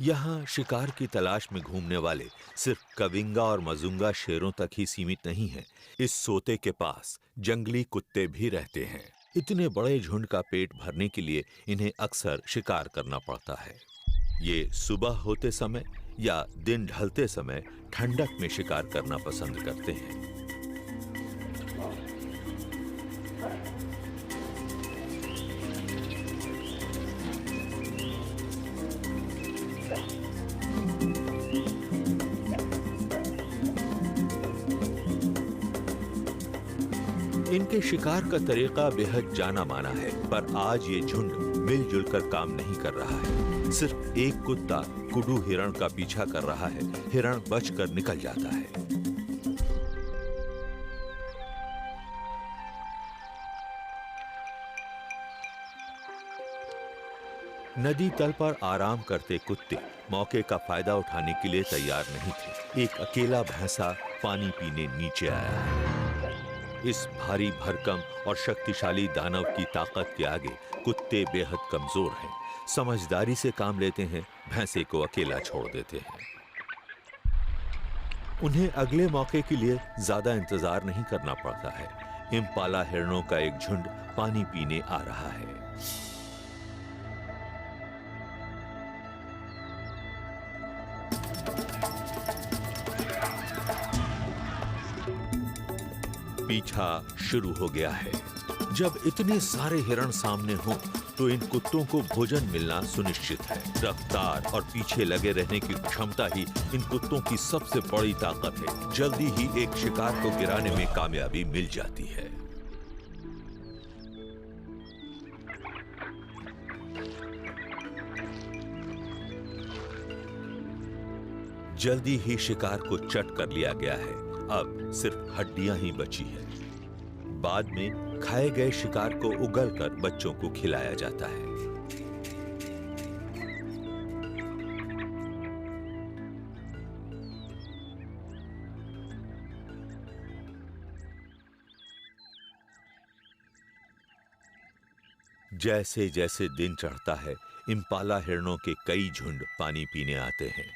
यहाँ शिकार की तलाश में घूमने वाले सिर्फ कविंगा और मजुंगा शेरों तक ही सीमित नहीं हैं। इस सोते के पास जंगली कुत्ते भी रहते हैं। इतने बड़े झुंड का पेट भरने के लिए इन्हें अक्सर शिकार करना पड़ता है। ये सुबह होते समय या दिन ढलते समय ठंडक में शिकार करना पसंद करते हैं। इनके शिकार का तरीका बेहद जाना माना है, पर आज ये झुंड मिलजुल कर काम नहीं कर रहा है। सिर्फ एक कुत्ता कुडू हिरण का पीछा कर रहा है। हिरण बचकर निकल जाता है। नदी तल पर आराम करते कुत्ते मौके का फायदा उठाने के लिए तैयार नहीं थे। एक अकेला भैंसा पानी पीने नीचे आया है। इस भारी भरकम और शक्तिशाली दानव की ताकत के आगे कुत्ते बेहद कमजोर हैं। समझदारी से काम लेते हैं, भैंसे को अकेला छोड़ देते हैं। उन्हें अगले मौके के लिए ज्यादा इंतजार नहीं करना पड़ता है। इम्पाला हिरणों का एक झुंड पानी पीने आ रहा है। पीछा शुरू हो गया है। जब इतने सारे हिरण सामने हों, तो इन कुत्तों को भोजन मिलना सुनिश्चित है। रफ्तार और पीछे लगे रहने की क्षमता ही इन कुत्तों की सबसे बड़ी ताकत है। जल्दी ही एक शिकार को गिराने में कामयाबी मिल जाती है। जल्दी ही शिकार को चट कर लिया गया है। अब सिर्फ हड्डियां ही बची है। बाद में खाए गए शिकार को उगलकर बच्चों को खिलाया जाता है। जैसे जैसे दिन चढ़ता है, इम्पाला हिरणों के कई झुंड पानी पीने आते हैं।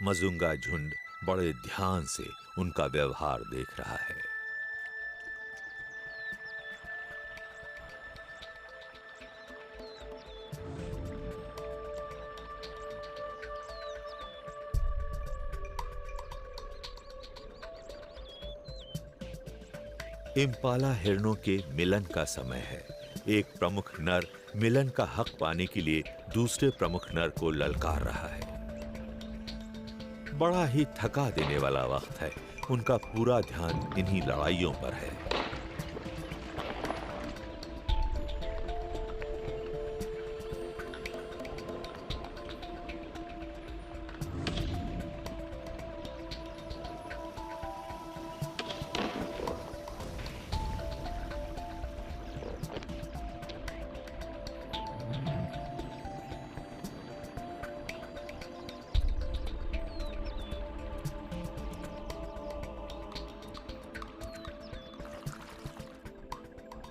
मजुंगा झुंड बड़े ध्यान से उनका व्यवहार देख रहा है। इम्पाला हिरणों के मिलन का समय है। एक प्रमुख नर मिलन का हक पाने के लिए दूसरे प्रमुख नर को ललकार रहा है। बड़ा ही थका देने वाला वक्त है। उनका पूरा ध्यान इन्हीं लड़ाइयों पर है।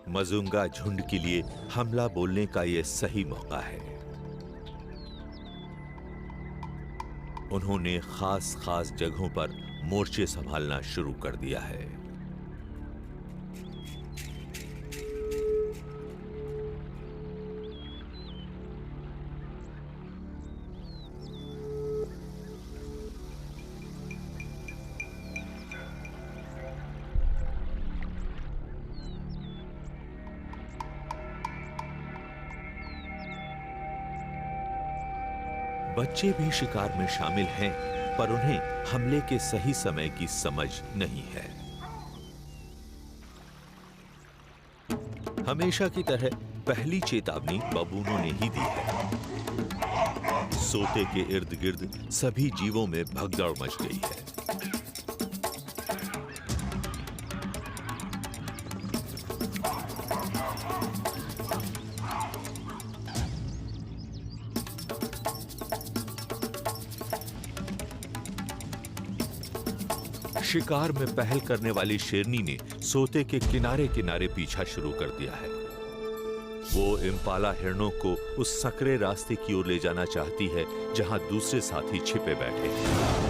मजुंगा झुंड के लिए हमला बोलने का यह सही मौका है। उन्होंने खास खास जगहों पर मोर्चे संभालना शुरू कर दिया है। बच्चे भी शिकार में शामिल हैं, पर उन्हें हमले के सही समय की समझ नहीं है। हमेशा की तरह पहली चेतावनी बबूनों ने ही दी है। सोते के इर्द गिर्द सभी जीवों में भगदड़ मच गई है। शिकार में पहल करने वाली शेरनी ने सोते के किनारे किनारे पीछा शुरू कर दिया है। वो इम्पाला हिरणों को उस सकरे रास्ते की ओर ले जाना चाहती है जहां दूसरे साथी छिपे बैठे हैं।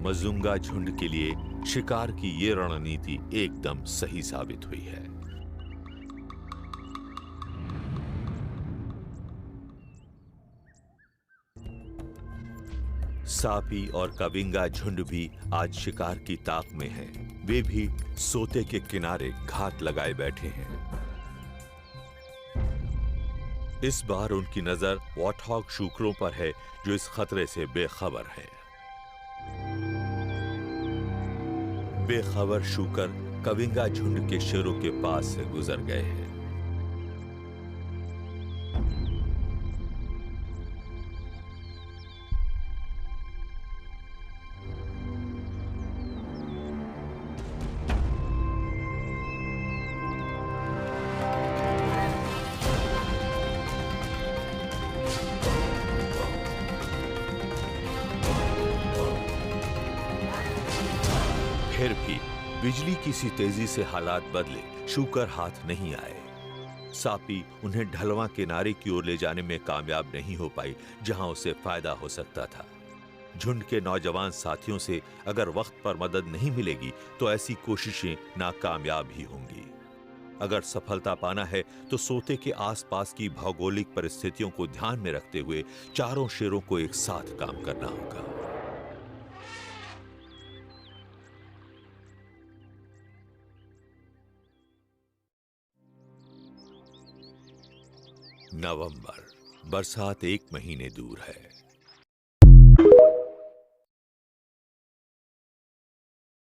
मजुंगा झुंड के लिए शिकार की ये रणनीति एकदम सही साबित हुई है। सापी और कविंगा झुंड भी आज शिकार की ताक में हैं। वे भी सोते के किनारे घात लगाए बैठे हैं। इस बार उनकी नजर वॉटहॉग शूकरों पर है जो इस खतरे से बेखबर हैं। बेखबर शूकर कविंगा झुंड के शेरों के पास से गुजर गए हैं। फिर भी बिजली की सी तेजी से हालात बदले, शूकर हाथ नहीं आए। सापी उन्हें ढलवां किनारे की ओर ले जाने में कामयाब नहीं हो पाई जहां उसे फायदा हो सकता था। झुंड के नौजवान साथियों से अगर वक्त पर मदद नहीं मिलेगी तो ऐसी कोशिशें नाकामयाब ही होंगी। अगर सफलता पाना है तो सोते के आसपास की भौगोलिक परिस्थितियों को ध्यान में रखते हुए चारों शेरों को एक साथ काम करना होगा। नवंबर, बरसात एक महीने दूर है।